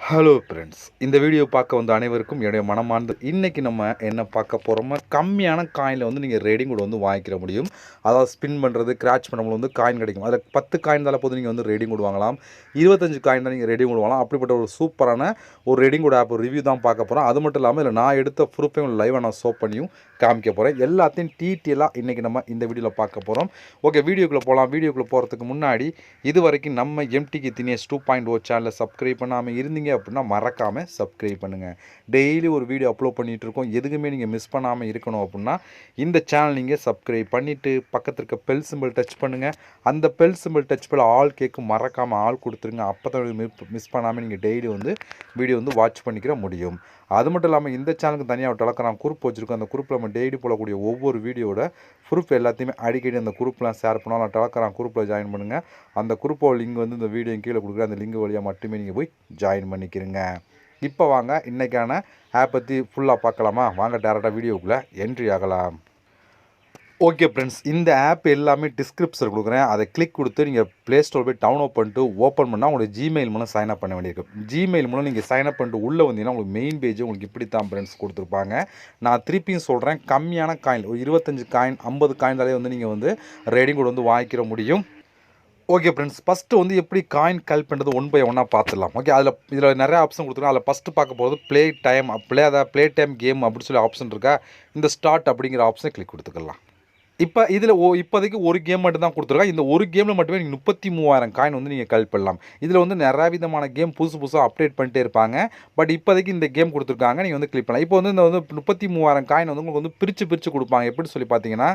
Hello friends, இந்த video பார்க்க வந்த அனைவருக்கும் என்னுடைய மனமார்ந்த இன்றைக்கி நம்ம என்ன பார்க்க போகிறோமோ, கம்மியான காயினில் வந்து நீங்கள் ரேடிங் கூட வந்து வாங்கிக்கிற முடியும். அதாவது ஸ்பின் பண்ணுறது, கிராச் பண்ணும்போது வந்து காயின் கிடைக்கும். அதில் 10 காயின் தால போது நீங்கள் வந்து ரேடிங் கூட வாங்கலாம். 25 காயின் தான் நீங்கள் ரேடிங் கூட வாங்கலாம். அப்படிப்பட்ட ஒரு சூப்பரான ஒரு ரேடிங் கூட ஆப் ரிவ்யூ தான் பார்க்க போகிறோம். அது மட்டும் இல்லாமல் இதில் நான் எடுத்த ப்ரூஃபையும் லைவாக நான் ஷோ பண்ணியும் காமிக்க போகிறேன். எல்லாத்தையும் டீட்டெயிலாக இன்றைக்கி நம்ம இந்த வீடியோவில் பார்க்க போகிறோம். ஓகே, வீடியோக்குள்ளே போகலாம். வீடியோக்குள்ளே போகிறதுக்கு முன்னாடி இது வரைக்கும் நம்ம எம்டிகே தினேஷ் 2.0 சேனலை சப்ஸ்கிரைப் பண்ணாமல் இருந்தீங்க அப்படின்னா மறக்காமல் சப்ஸ்கிரைப் பண்ணுங்கள். டெய்லி ஒரு வீடியோ அப்லோட் பண்ணிகிட்டு இருக்கோம். எதுக்குமே நீங்கள் மிஸ் பண்ணாமல் இருக்கணும் அப்படின்னா இந்த சேனல் நீங்கள் சப்ஸ்கிரைப் பண்ணிவிட்டு பக்கத்தில் இருக்க பெல் சிம்பிள் டச் பண்ணுங்கள். அந்த பெல் சிம்பிள் டச் பண்ண ஆல் கேட்கும் மறக்காமல் ஆள் கொடுத்துருங்க. அப்போ தான் மிஸ் பண்ணாமல் நீங்கள் டெய்லி வந்து வீடியோ வந்து வாட்ச் பண்ணிக்கிற முடியும். அது மட்டும் இல்லாமல் இந்த சேனலுக்கு தனியாக டெலகிராம் குரூப் வச்சுருக்கோம். அந்த குரூப்பில் நம்ம டெய்லி போடக்கூடிய ஒவ்வொரு வீடியோட ப்ரூஃப் எல்லாத்தையுமே அடிக்கடி அந்த குரூப்லாம் ஷேர் பண்ணால் டெலகிராம் குரூப்பில் ஜாயின் பண்ணுங்கள். அந்த குரூப்போட லிங்க் வந்து இந்த வீடியோ கீழே கொடுக்குற அந்த லிங்க் வழியாக மட்டுமே நீங்கள் போய் ஜாயின் பண்ணிக்கிறீங்க. இப்போ வாங்க இன்றைக்கான ஆப் பற்றி ஃபுல்லாக பார்க்கலாமா? வாங்க டேரெக்டாக வீடியோக்குள்ளே என்ட்ரி ஆகலாம். ஓகே ஃப்ரெண்ட்ஸ், இந்த ஆப் எல்லாமே டிஸ்கிரிப்ஷன் கொடுக்குறேன். அதை கிளிக் கொடுத்து நீங்கள் ப்ளே ஸ்டோர் போய் டவுன்லோட் பண்ணிட்டு ஓப்பன் பண்ணால் உங்களுக்கு ஜிமெயில் மூலம் சைன் அப் பண்ண வேண்டியிருக்கும். ஜிமெயில் மூலம் நீங்கள் சைன் அப் பண்ணிட்டு உள்ளே வந்தீங்கன்னா உங்களுக்கு மெயின் பேஜ் உங்களுக்கு இப்படி தான் ஃப்ரெண்ட்ஸ் கொடுத்துருப்பாங்க. நான் திருப்பியும் சொல்கிறேன், கம்மியான காயின் ஒரு 25 காயின் 50 காயின்தாலே வந்து நீங்கள் வந்து ரேடிங் கூட வந்து வாங்கிக்கிற முடியும். ஓகே ஃப்ரெண்ட்ஸ், ஃபஸ்ட்டு வந்து எப்படி காயின் கலெக்ட் பண்ணுறது ஒன் பை ஒன்னாக பார்த்துடலாம். ஓகே, இதில் நிறைய ஆப்ஷன் கொடுத்துருக்கோம். அதில் ஃபஸ்ட்டு பார்க்க போகிறது ப்ளே டைம் கேம் அப்படின்னு சொல்லி ஆப்ஷன் இருக்கா. இந்த ஸ்டார்ட் அப்படிங்கிற ஆப்ஷனை கிளிக் கொடுத்துக்கலாம். இப்போ இதில் இப்போதைக்கு ஒரு கேம் மட்டும் தான் கொடுத்துருக்காங்க. இந்த ஒரு கேமில் மட்டுமே நீங்கள் 33,000 காயின் வந்து நீங்கள் கலெக்ட் பண்ணலாம். இதில் வந்து நிறைய விதமான கேம் புதுசாக அப்டேட் பண்ணிட்டே இருப்பாங்க. பட் இப்போதைக்கு இந்த கேம் கொடுத்துருக்காங்க, நீங்கள் வந்து கிளிக் பண்ணலாம். இப்போ வந்து இந்த வந்து 33,000 காயின் வந்து உங்களுக்கு வந்து பிரித்து கொடுப்பாங்க. எப்படி சொல்லி பார்த்தீங்கன்னா,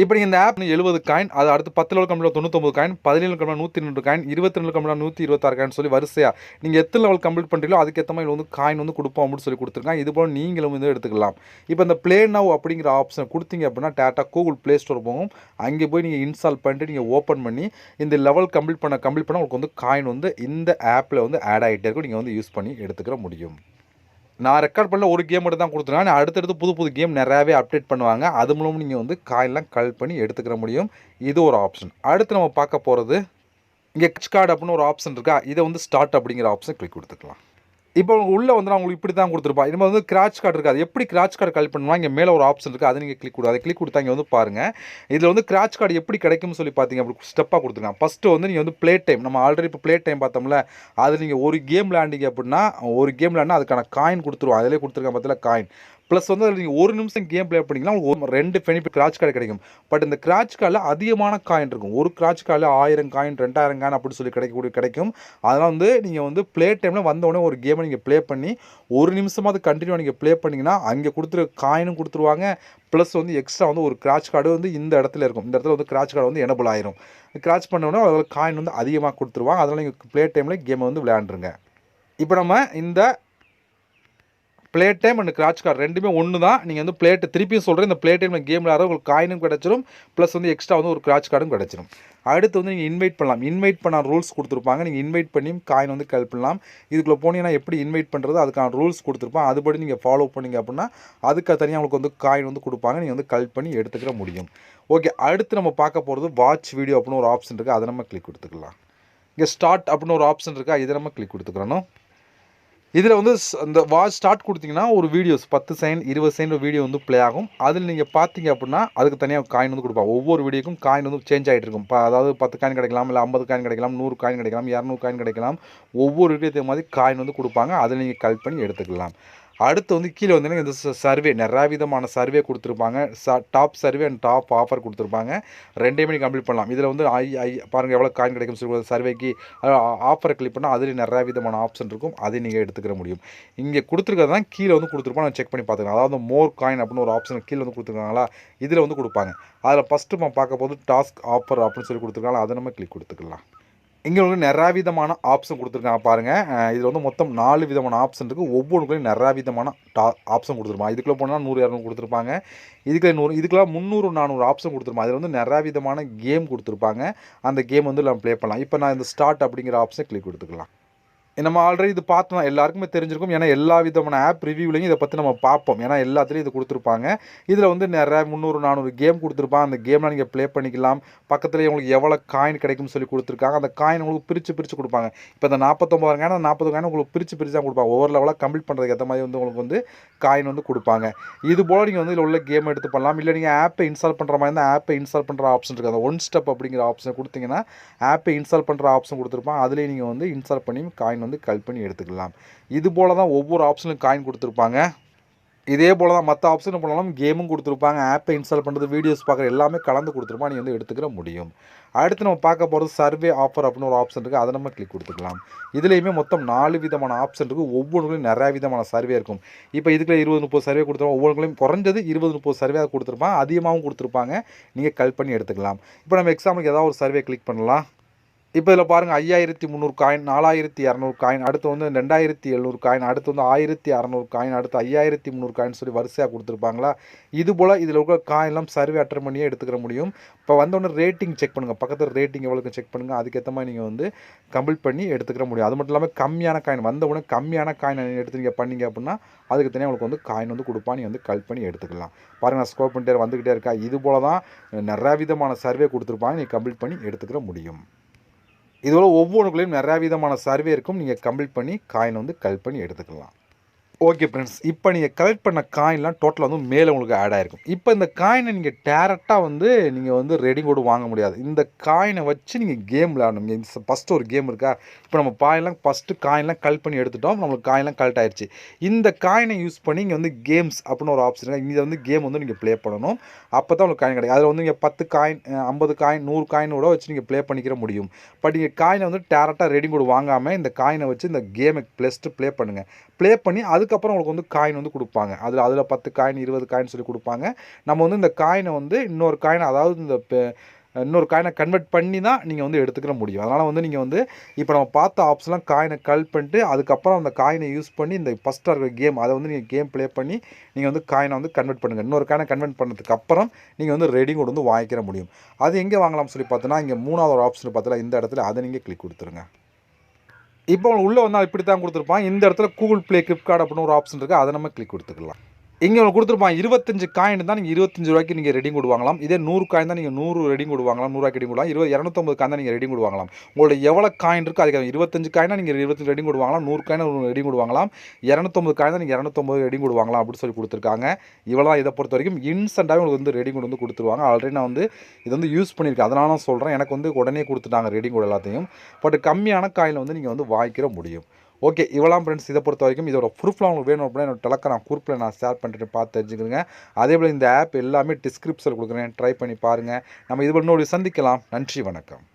இப்போ நீங்கள் இந்த ஆப் 70 காயின், அது அடுத்து 10 level complete 99 coin, 17 complete 102 coin, 22 complete 126 coin சொல்லி வரிசையாக நீங்கள் எத்தனை லெவல் கம்ப்ளீட் பண்ணுறீங்களோ அதுக்கேற்ற மாதிரி வந்து காயின் வந்து கொடுப்போம் அப்படின்னு சொல்லி கொடுத்துருக்காங்க. இது போல் நீங்களும் வந்து எடுத்துக்கலாம். இப்போ இந்த ப்ளே நவ் அப்படிங்கிற ஆப்ஷன் கொடுத்தீங்க அப்படின்னா டேட்டா கூகுள் ப்ளே ஸ்டோர் போகும். அங்கே போய் நீங்கள் இன்ஸ்டால் பண்ணிட்டு நீங்கள் ஓப்பன் பண்ணி இந்த லெவல் கம்ப்ளீட் பண்ண உங்களுக்கு வந்து காயின் வந்து இந்த ஆப்பில் வந்து ஆட் ஆகிட்டே இருக்கும். நீங்கள் வந்து யூஸ் பண்ணி எடுத்துக்கிற முடியும். நான் ரெக்கார்ட் பண்ணல ஒரு கேம் மட்டும் தான் கொடுத்துருக்கேன். அடுத்தடுத்து புது கேம் நிறையாவே அப்டேட் பண்ணுவாங்க. அது மூலமும் நீங்கள் வந்து காயின்லாம் கலெக்ட் பண்ணி எடுத்துக்கிற முடியும். இது ஒரு ஆப்ஷன். அடுத்து நம்ம பார்க்க போகிறது இங்கே கிச் கார்டு அப்படின்னு ஒரு ஆப்ஷன் இருக்கா. இதை வந்து ஸ்டார்ட் அப்படிங்கிற ஆப்ஷன் கிளிக் கொடுத்துக்கலாம். இப்போ உள்ளே வந்து உங்களுக்கு இப்படி தான் கொடுத்துருப்பா. இது வந்து கிராச் கார்டு இருக்காது. எப்படி கிராச் கார்டு கலெக்ட் பண்ணுவா, இங்கே மேலே ஒரு ஆப்ஷன் இருக்குது. அதை நீங்கள் கிளிக் கொடுங்க. அதை கிளிக் கொடுத்தா இங்கே வந்து பாருங்கள். இதில் வந்து கிராச் கார்டு எப்படி கிடைக்கும்னு சொல்லி பார்த்தீங்க அப்படி ஸ்டெப்பாக கொடுத்துருங்க. ஃபஸ்ட்டு வந்து நீங்கள் வந்து ப்ளே டைம், நம்ம ஆல்ரெடி இப்போ ப்ளே டைம் பார்த்தோம்ல, அது நீங்கள் ஒரு கேம் விளாண்டிங்க அப்படின்னா அதுக்கான காயின் கொடுத்துருவோம். அதிலே கொடுத்துருக்க பார்த்தீங்களா காயின். ப்ளஸ் வந்து அதில் நீங்கள் 1 நிமிஷம் கேம் ப்ளே பண்ணிங்கன்னா உங்களுக்கு 2 பெனிஃபிட் கிராச் கார்டு கிடைக்கும். பட் இந்த கிராச் கார்டில் அதிகமான காயின் இருக்கும். ஒரு கிராச் கார்டில் 1000 காயின் 2000 காயின் அப்படி சொல்லி கிடைக்கும். அதெல்லாம் வந்து நீங்கள் வந்து ப்ளே டைமில் வந்தவுடனே ஒரு கேமை நீங்கள் ப்ளே பண்ணி 1 நிமிஷமாவது கண்டினியூ நீங்கள் ப்ளே பண்ணிங்கன்னா அங்கே கொடுத்துருக்க காயினும் கொடுத்துருவாங்க. ப்ளஸ் வந்து எக்ஸ்ட்ரா வந்து ஒரு கிராச் கார்டு வந்து இந்த இடத்துல இருக்கும். இந்த இடத்துல வந்து கிராச் கார்டு வந்து எனபிள் ஆயிரும். கிராச் பண்ணவுடனே அதில் காயின் வந்து அதிகமாக கொடுத்துருவாங்க. அதனால் நீங்கள் ப்ளே டைமில் கேமை வந்து விளையாண்டுருங்க. இப்போ நம்ம இந்த ப்ளே டைம் அண்ட் கிராச் கார்டு ரெண்டுமே ஒன்று தான். நீங்கள் வந்து திருப்பியும் சொல்கிறேன், இந்த ப்ளே டைமில் கேம் விளையாட உங்களுக்கு காயினும் கிடச்சிரும். ப்ளஸ் வந்து எக்ஸ்ட்ரா வந்து ஒரு கிராச் கார்டும் கிடச்சிரும். அடுத்து வந்து நீங்கள் இன்வைட் பண்ணலாம். இன்வைட் பண்ண ரூல்ஸ் கொடுத்துருப்பாங்க. நீங்கள் இன்வைட் பண்ணியும் காயின் வந்து கலெக்ட் பண்ணலாம். இதுக்குள்ளே போனீங்கன்னா எப்படி இன்வைட் பண்ணுறது அதுக்கான ரூல்ஸ் கொடுத்துருப்பாங்க. அதுபடி நீங்கள் ஃபாலோ பண்ணிங்க அப்படின்னா அதுக்கு தனியாக உங்களுக்கு வந்து காயின் வந்து கொடுப்பாங்க. நீங்கள் வந்து கலெக்ட் பண்ணி எடுத்துக்கிற முடியும். ஓகே, அடுத்து நம்ம பார்க்க போகிறது வாட்ச் வீடியோ அப்படின்னு ஒரு ஆப்ஷன் இருக்குது. அதை நம்ம கிளிக் கொடுத்துக்கலாம். இங்கே ஸ்டார்ட் அப்படின்னு ஒரு ஆப்ஷன் இருக்கா, இதை நம்ம கிளிக் கொடுத்துக்கிறோம். இதில் வந்து இந்த வாட்ச் ஸ்டார்ட் கொடுத்தீங்கன்னா ஒரு வீடியோஸ் 10 செகண்ட் 20 செகண்ட் வீடியோ வந்து ப்ளே ஆகும். அதில் நீங்கள் பார்த்தீங்க அப்படின்னா அதுக்கு தனியாக காயின் வந்து கொடுப்பாங்க. ஒவ்வொரு வீடியோக்கும் காயின் வந்து சேஞ்ச் ஆகிட்டு இருக்கும். அதாவது 10 காயின் கிடைக்கலாம், இல்லை 50 காயின் கிடைக்கலாம், 100 காயின் கிடைக்கலாம், 200 காயின் கிடைக்கலாம். ஒவ்வொரு வீடியோ மாதிரி காயின் வந்து கொடுப்பாங்க. அதில் நீங்கள் கலெக்ட் பண்ணி எடுத்துக்கலாம். அடுத்து வந்து கீழே வந்தீங்கன்னா இந்த சர்வே நிறையா விதமான சர்வே கொடுத்துருப்பாங்க. Top survey and top offer கொடுத்துருப்பாங்க. ரெண்டையுமே நீங்கள் கம்ப்ளீட் பண்ணலாம். இதில் வந்து பாருங்கள் எவ்வளோ காயின் கிடைக்கும் சொல்லி சர்வேக்கு ஆஃபரை கிளிக் பண்ணால் அதில் நிறையா விதமான ஆப்ஷன் இருக்கும். அதை நீங்கள் எடுத்துக்கிற முடியும். இங்கே கொடுத்துருக்கிறது தான் கீழே வந்து கொடுத்துருப்பாங்க. நான் செக் பண்ணி பார்த்துக்கலாம். அதாவது மோர் காயின் அப்படின்னு ஒரு ஆப்ஷன் கீழே வந்து கொடுத்துருக்காங்களா, இதில் வந்து கொடுப்பாங்க. அதில் ஃபஸ்ட்டு நம்ம பார்க்க போது டாஸ்க் ஆஃபர் அப்படின்னு சொல்லி கொடுத்துருக்காங்களா, அதை நம்ம கிளிக் கொடுத்துக்கலாம். இங்கே வந்து நிறையா விதமான ஆப்ஷன் கொடுத்துருக்காங்க பாருங்கள். இதில் வந்து மொத்தம் 4 விதமான ஆப்ஷன் இருக்குது. ஒவ்வொன்றுக்குள்ளேயும் நிறையா விதமான ஆப்ஷன் கொடுத்துருப்பாங்க. இதுக்குள்ளே போனால் 100 200 கொடுத்துருப்பாங்க. இதுக்கெல்லாம் 300 400 ஆப்ஷன் கொடுத்துருப்பாங்க. அதில் வந்து நிறையா விதமான கேம் கொடுத்துருப்பாங்க. அந்த கேம் வந்து நம்ம ப்ளே பண்ணலாம். இப்போ நான் இந்த ஸ்டார்ட் அப்படிங்கிற ஆப்ஷனை கிளிக் கொடுத்துக்கலாம். நம்ம ஆல்ரெடி இது பார்த்தோம், எல்லாருக்குமே தெரிஞ்சிருக்கும். ஏன்னா எல்லா விதமான ஆப் ரிவ்யூலையும் இதை பற்றி நம்ம பார்ப்போம். ஏன்னா எல்லாத்துலேயும் இது கொடுத்துருப்பாங்க. இதில் வந்து நிறையா 300 400 கேம் கொடுத்துருப்பாங்க. அந்த கேம்லாம் நீங்கள் ப்ளே பண்ணிக்கலாம். பக்கத்துலேயே உங்களுக்கு எவ்வளோ காயின் கிடைக்கும்னு சொல்லி கொடுத்துருக்காங்க. அந்த காயின் உங்களுக்கு பிரித்து கொடுப்பாங்க. இப்போ இந்த 49 காயின் 40 காயின் உங்களுக்கு பிரித்து தான் கொடுப்பாங்க. ஒவ்வொரு லெவலாக கம்ப்ளீட் பண்ணுறதுக்கு ஏற்ற மாதிரி வந்து உங்களுக்கு வந்து காயின் வந்து கொடுப்பாங்க. இது போல் நீங்கள் வந்து இதில் உள்ள கேம் எடுத்து பண்ணலாம். இல்லை நீங்கள் ஆப்பை இன்ஸ்டால் பண்ணுற மாதிரி இருந்தால் ஆப்பை இன்ஸ்டால் பண்ணுற ஆப்ஷன் இருக்குது. அந்த ஒன் ஸ்டெப் அப்படிங்கிற ஆப்ஷனை கொடுத்தீங்கன்னா ஆப்பை இன்ஸ்டால் பண்ணுற ஆப்ஷன் கொடுத்துருப்பாங்க. அதுலேயே நீங்கள் வந்து இன்ஸ்டால் பண்ணி காயின் வந்து கல் பண்ணி எடுத்துக்கலாம். இது போல் தான் ஒவ்வொரு ஆப்ஷனும் காயின் கொடுத்துருப்பாங்க. இதே போல் தான் மற்ற ஆப்ஷன் பண்ணாலும் கேமும் கொடுத்துருப்பாங்க. ஆப்பை இன்ஸ்டால் பண்ணுறது, வீடியோஸ் பார்க்குற எல்லாமே கலந்து கொடுத்துருப்பாங்க. நீங்கள் வந்து எடுத்துக்கிற முடியும். அடுத்து நம்ம பார்க்க போகிறது சர்வே ஆஃபர் அப்படின்னு ஒரு ஆப்ஷன் இருக்குது. அதை நம்ம கிளிக் கொடுத்துக்கலாம். இதுலேயுமே மொத்தம் 4 விதமான ஆப்ஷன் இருக்குது. ஒவ்வொன்றுலையும் நிறையா விதமான சர்வே இருக்கும். இப்போ இதுக்குள்ள 20-30 சர்வே கொடுத்துருவோம். ஒவ்வொன்றுலையும் குறைஞ்சது 20-30 சர்வே கொடுத்துருப்பாங்க. அதிகமாகவும் கொடுத்துருப்பாங்க. நீங்கள் கல் பண்ணி எடுத்துக்கலாம். இப்போ நம்ம எக்ஸாம்பிளுக்கு ஏதாவது ஒரு சர்வே கிளிக் பண்ணலாம். இப்போ இதில் பாருங்கள் 5300 காயின், 4200 காயின், அடுத்து வந்து 2700 காயின், அடுத்து வந்து 1600 காயின், அடுத்து 5300 காயின் சொல்லி வரிசையாக கொடுத்துருப்பாங்களா. இது போல் இதில் இருக்கிற காயின்லாம் சர்வே அட்டன் பண்ணியே எடுத்துக்கிற முடியும். இப்போ வந்தோடனே ரேட்டிங் செக் பண்ணுங்கள். பக்கத்தில் ரேட்டிங் எவ்வளோக்கு செக் பண்ணுங்கள். அதுக்கேற்ற மாதிரி நீங்கள் வந்து கம்ப்ளீட் பண்ணி எடுத்துக்கிற முடியும். அது மட்டும் இல்லாமல் கம்மியான காயின் வந்த உடனே கம்மியான காயின் எடுத்து நீங்கள் பண்ணீங்க அப்படின்னா அதுக்கு தனியாக உங்களுக்கு வந்து காயின் வந்து கொடுப்பா. நீங்கள் வந்து கல் பண்ணி எடுத்துக்கலாம். பாருங்கள், நான் ஸ்க்ரோல் பண்ணிட்டே வந்துக்கிட்டே இருக்கா. இது போல் தான் நிறையா விதமான சர்வே கொடுத்துருப்பாங்க. நீங்கள் கம்ப்ளீட் பண்ணி எடுத்துக்கிற முடியும். இதோட ஒவ்வொன்றுக்குள்ளேயும் நிறையா விதமான சர்வே இருக்கும். நீங்கள் கம்ப்ளீட் பண்ணி காயின் வந்து கல் பண்ணி எடுத்துக்கலாம். ஓகே ஃப்ரெண்ட்ஸ், இப்போ நீங்கள் கலெக்ட் பண்ண காயின்லாம் டோட்டலாக வந்து மேலே உங்களுக்கு ஆட் ஆகிருக்கும். இப்போ இந்த காயினை நீங்கள் டேரெக்டாக வந்து நீங்கள் வந்து ரெடி கோடு வாங்க முடியாது. இந்த காயினை வச்சு நீங்கள் கேம் விளையாடணும். இந்த ஃபஸ்ட்டு ஒரு கேம் இருக்கா. இப்போ நம்ம ஃபஸ்ட்டு காயின்லாம் கலெக்ட் பண்ணி எடுத்துட்டோம். நம்மளுக்கு காயின்லாம் கலெக்ட் ஆயிடுச்சு. இந்த காயினை யூஸ் பண்ணி இங்கே வந்து கேம்ஸ் அப்படின்னு ஒரு ஆப்ஷன் இருக்குது. இங்கே வந்து கேம் வந்து நீங்கள் ப்ளே பண்ணணும். அப்போ தான் உங்களுக்கு காயின் கிடைக்கும். அதில் வந்து நீங்கள் 10 காயின், 50 காயின், 100 காயினோட வச்சு நீங்கள் ப்ளே பண்ணிக்கிற முடியும். பட் நீங்கள் காயினை வந்து டேரெக்டாக ரெடி கோடு வாங்காமல் இந்த காயினை வச்சு இந்த கேமை ப்ளே பண்ணுங்கள். ப்ளே பண்ணி அதுக்கப்புறம் உங்களுக்கு வந்து காயின் வந்து கொடுப்பாங்க. அதில் 10 காயின் 20 காயின் சொல்லி கொடுப்பாங்க. நம்ம வந்து இந்த காயினை வந்து இன்னொரு காயினை, அதாவது இந்த இன்னொரு காயினை கன்வெர்ட் பண்ணி தான் நீங்கள் வந்து எடுத்துக்கிற முடியும். அதனால் வந்து நீங்கள் வந்து இப்போ நம்ம பார்த்த ஆப்ஸ்லாம் காயினை கல் பண்ணிட்டு அதுக்கப்புறம் அந்த காயினை யூஸ் பண்ணி இந்த ஃபஸ்ட்டாக இருக்கிற கேம் அதை வந்து நீங்கள் கேம் ப்ளே பண்ணி நீங்கள் வந்து காயினை வந்து கன்வெர்ட் பண்ணுங்கள். இன்னொரு காயினை கன்வெர்ட் பண்ணதுக்கு அப்புறம் நீங்கள் வந்து ரெடி கோட் வந்து வாங்கிக்கிற முடியும். அது எங்கே வாங்கலாம்னு சொல்லி பார்த்தோன்னா இங்கே 3வது ஒரு ஆப்ஷன் பார்த்தா இந்த இடத்துல அதை நீங்கள் கிளிக் கொடுத்துருங்க. இப்போ உள்ளே வந்தால் இப்படி தான் கொடுத்துருப்பான். இந்த இடத்துல கூகுள் ப்ளே கிளிப்கார்ட் அப்படின்னு ஒரு ஆப்ஷன் இருக்குது. அதை நம்ம கிளிக் கொடுத்துக்கலாம். இங்கே உங்களுக்கு கொடுத்துருப்பான் 25 காயின் தான் நீங்கள் 25 ரூபாய்க்கு நீங்கள் ரெடி கோட் வாங்கலாம். இதே 100 காயின் தான் நீங்கள் 100 ரெடி கோட் வாங்கலாம். 100 ரெடி கோட் வாங்கலாம். 250 காயின் தான் நீங்கள் ரெடி கோட் வாங்கலாம். உங்களோட எவ்வளோ காயின் இருக்குது அதுக்கு 25 காயினா நீங்கள் 25 ரெடி கோட் வாங்கலாம். 100 காயின் ரெடி கோட் வாங்கலாம். 250 காயின் தான் நீங்கள் 250 ரெடி கோட் வாங்கலாம் அப்படின்னு சொல்லி கொடுத்துருக்காங்க. இவ்வளோ இதை பொறுத்த வரைக்கும் இன்ஸ்டண்ட்டாகவே உங்களுக்கு வந்து ரெடி கோட் வந்து கொடுத்துருவாங்க. ஆல்ரெடி நான் வந்து இது வந்து யூஸ் பண்ணியிருக்கேன். அதனால நான் சொல்கிறேன். எனக்கு வந்து உடனே கொடுத்துட்டாங்க ரெடி கோட் எல்லாத்தையும். பட் கம்மியான காயினில் வந்து நீங்கள் வந்து வாங்கிக்கிற முடியும். ஓகே, இவ்வளோ ஃப்ரெண்ட்ஸ். இதை பொறுத்த வரைக்கும் இதோட ப்ரூஃப்லாம் உங்களுக்கு வேணும் அப்படின்னா என்னோட டெலகிராம் குரூப்பில் நான் ஷேர் பண்ணிட்டு பார்த்து தெரிஞ்சுக்கிறேங்க. அதேபோல் இந்த ஆப் எல்லாமே டிஸ்கிரிப்ஷனில் கொடுக்குறேன். ட்ரை பண்ணி பாருங்கள். நம்ம இது இன்னொரு சந்திக்கலாம். நன்றி, வணக்கம்.